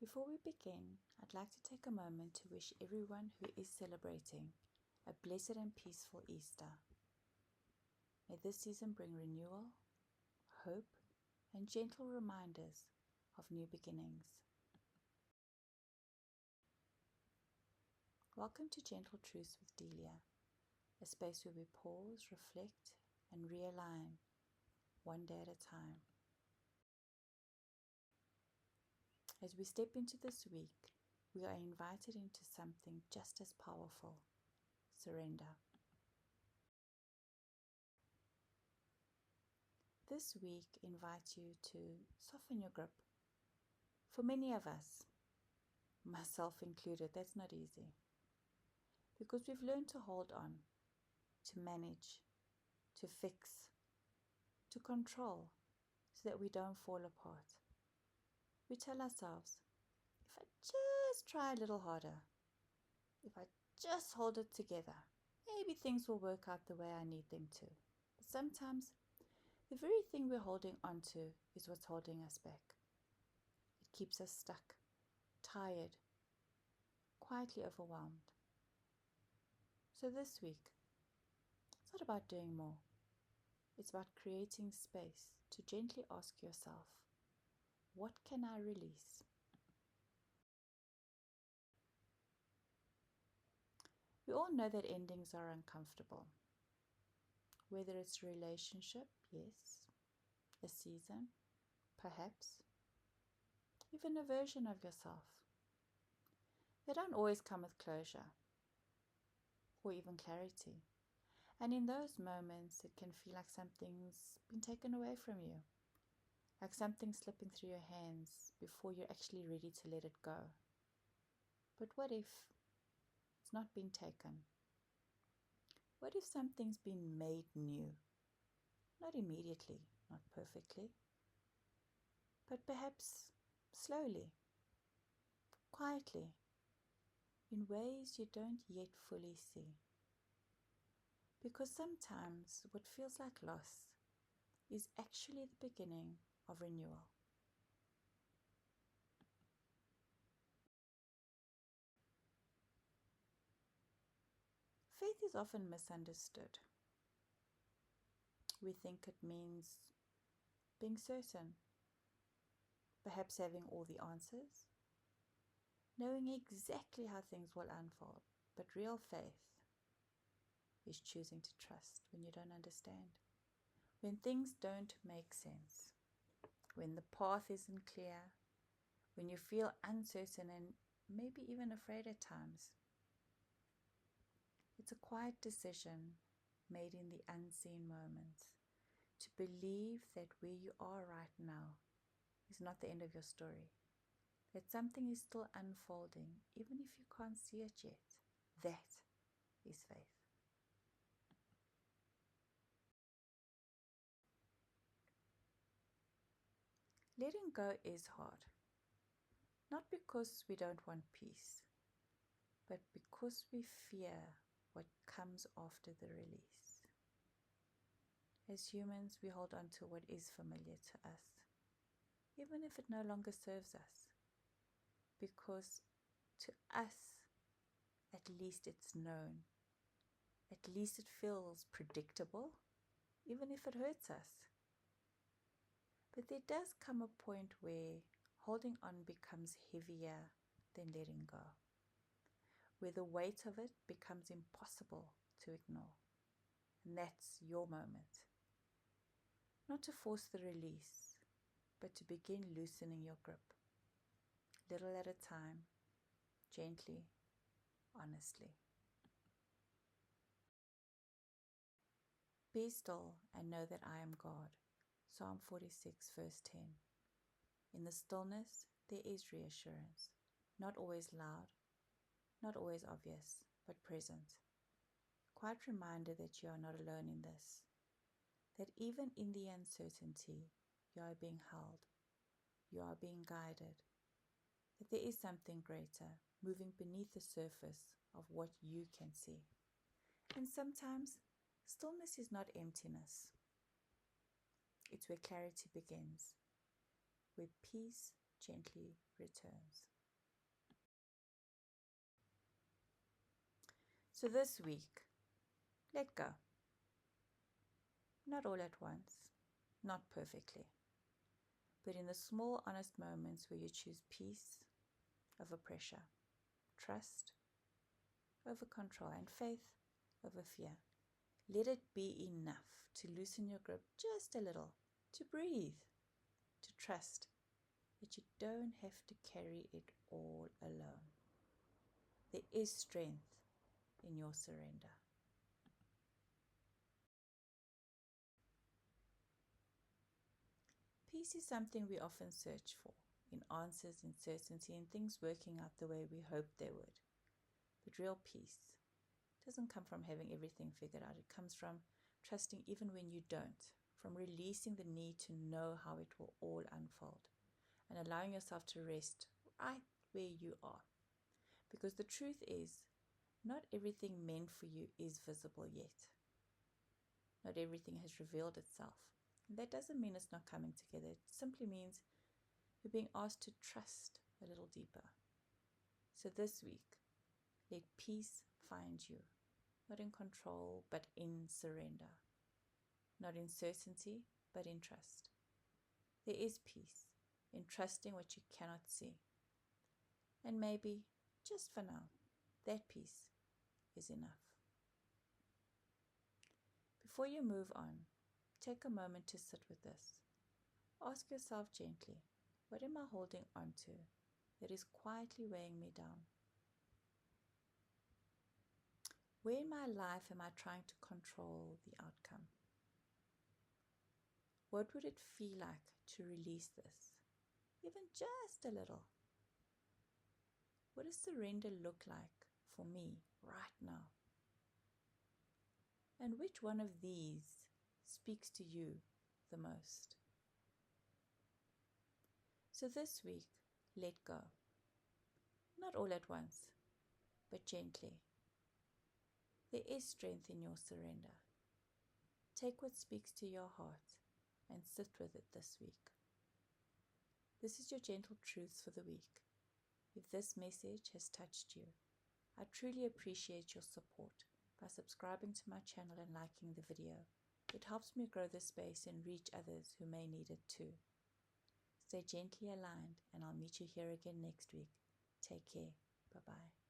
Before we begin, I'd like to take a moment to wish everyone who is celebrating a blessed and peaceful Easter. May this season bring renewal, hope, and gentle reminders of new beginnings. Welcome to Gentle Truths with Delia, a space where we pause, reflect, and realign one day at a time. As we step into this week, we are invited into something just as powerful: surrender. This week invites you to soften your grip. For many of us, myself included, that's not easy, because we've learned to hold on, to manage, to fix, to control, so that we don't fall apart. We tell ourselves, if I just try a little harder, if I just hold it together, maybe things will work out the way I need them to. But sometimes, the very thing we're holding on to is what's holding us back. It keeps us stuck, tired, quietly overwhelmed. So this week, it's not about doing more. It's about creating space to gently ask yourself, what can I release? We all know that endings are uncomfortable. Whether it's a relationship, yes, a season, perhaps, even a version of yourself. They don't always come with closure or even clarity. And in those moments, it can feel like something's been taken away from you, like something slipping through your hands before you're actually ready to let it go. But what if it's not been taken? What if something's been made new? Not immediately, not perfectly, but perhaps slowly, quietly, in ways you don't yet fully see. Because sometimes what feels like loss is actually the beginning of renewal. Faith is often misunderstood. We think it means being certain, perhaps having all the answers, knowing exactly how things will unfold. But real faith is choosing to trust when you don't understand, when things don't make sense, when the path isn't clear, when you feel uncertain and maybe even afraid at times. It's a quiet decision made in the unseen moments to believe that where you are right now is not the end of your story, that something is still unfolding, even if you can't see it yet. That is faith. Letting go is hard, not because we don't want peace, but because we fear what comes after the release. As humans, we hold on to what is familiar to us, even if it no longer serves us, because to us, at least it's known. At least it feels predictable, even if it hurts us. But there does come a point where holding on becomes heavier than letting go, where the weight of it becomes impossible to ignore. And that's your moment. Not to force the release, but to begin loosening your grip, little at a time, gently, honestly. Be still and know that I am God. Psalm 46, verse 10. In the stillness, there is reassurance. Not always loud, not always obvious, but present. Quiet reminder that you are not alone in this. That even in the uncertainty, you are being held. You are being guided. That there is something greater moving beneath the surface of what you can see. And sometimes, stillness is not emptiness. It's where clarity begins, where peace gently returns. So this week, let go. Not all at once, not perfectly, but in the small, honest moments where you choose peace over pressure, trust over control, and faith over fear. Let it be enough to loosen your grip just a little, to breathe, to trust that you don't have to carry it all alone. There is strength in your surrender. Peace is something we often search for, in answers, in certainty, in things working out the way we hoped they would. But real peace doesn't come from having everything figured out. It comes from trusting even when you don't, from releasing the need to know how it will all unfold, and allowing yourself to rest right where you are. Because the truth is, not everything meant for you is visible yet. Not everything has revealed itself. And that doesn't mean it's not coming together. It simply means you're being asked to trust a little deeper. So this week, let peace find you. Not in control, but in surrender. Not in certainty, but in trust. There is peace in trusting what you cannot see. And maybe, just for now, that peace is enough. Before you move on, take a moment to sit with this. Ask yourself gently, what am I holding on to that is quietly weighing me down? Where in my life am I trying to control the outcome? What would it feel like to release this, even just a little? What does surrender look like for me right now? And which one of these speaks to you the most? So this week, let go. Not all at once, but gently. There is strength in your surrender. Take what speaks to your heart and sit with it this week. This is your gentle truths for the week. If this message has touched you, I truly appreciate your support by subscribing to my channel and liking the video. It helps me grow this space and reach others who may need it too. Stay gently aligned, and I'll meet you here again next week. Take care. Bye-bye.